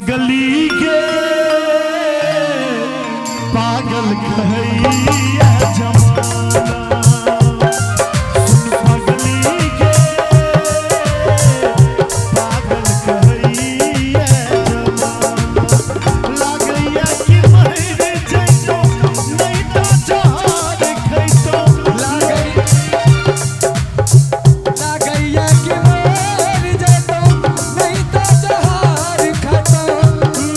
पगली के पागल कहैया जमाना, सुन पगली के पागल कहैया जमाना। लागैया कि मर जइतो नहीं तो जहान खइतो, लागैया कि मर जइतो नहीं तो जहान खइतो।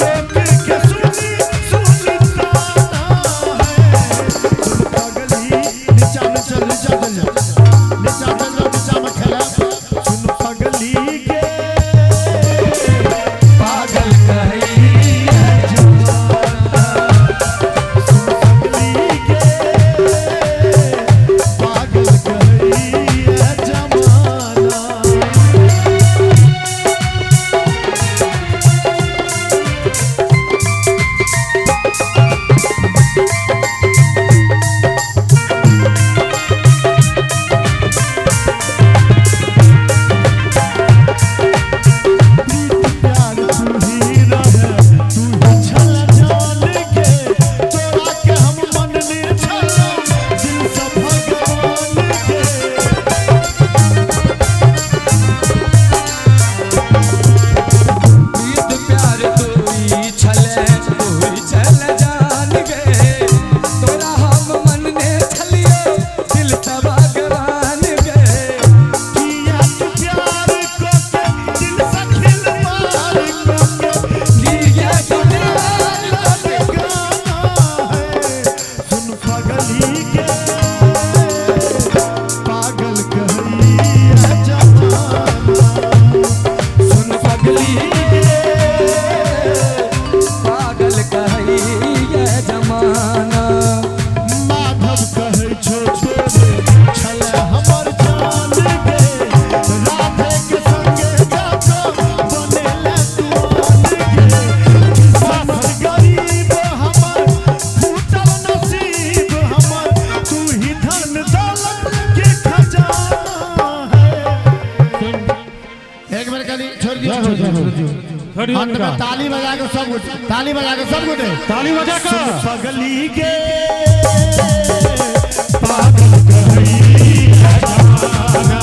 लोग के सुनी सुनी ताना है, सुन पगली नीचा में चल नीचा में खेला, सुन पगली के पागल कहैया जमाना, सुन पगली के पागल कहैया जमाना। प्यार तू ही रहे, तू ही छल जान के, तोरा के हम मन में छला दिल से भगवान के। प्रीत प्यार तू ही छले जान गे, तोरा हम मन ने छलियो दिल से भगवान गे। किया तू प्यार को के दिल से खिलवाड़ को के, किया तू प्यार का गाना है, सुन पगली के पागल कहैया जमाना, सुन पगली पागल कहैया जमाना। माधव कहै छो छोरे छले हमर जान गे, राधे के संगे जाको बनेले तुआन गे। किस्मत गरीब हमर फूटल नसीब हमर, तू ही धन दौलत के खजाना है। एक बार कली छोड़ दियो, अंत में ताली बजा के सब उठे, ताली बजा के सब उठे, ताली बजा के पगली के पागल कहैया जमाना,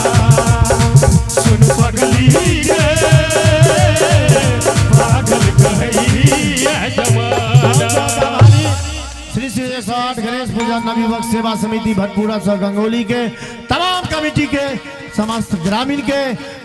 सुन पगली के पागल कहैया जमाना। श्री श्री 108 गणेश पूजा नवयुवक सेवा समिति भटपुरा सह गंगोली के तमाम कमेटी के समस्त ग्रामीण के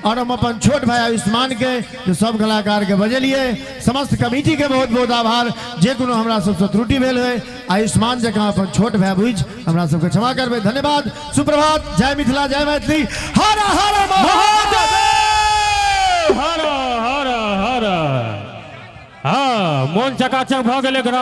और हम अपन छोट भाई आयुष्मान के जो सब कलाकार के बजलिए, समस्त कमेटी के बहुत बहुत आभार। जे कोनो हमरा सबसे त्रुटि भेल है आयुष्मान जकाँ अपन छोट भाई बुझ हमरा सबके क्षमा करबे। धन्यवाद, सुप्रभात, जय मिथिला, जय मैथिली, हर हर महादेव, हर हर हर। हाँ, मोन चकाचक भ गेलै।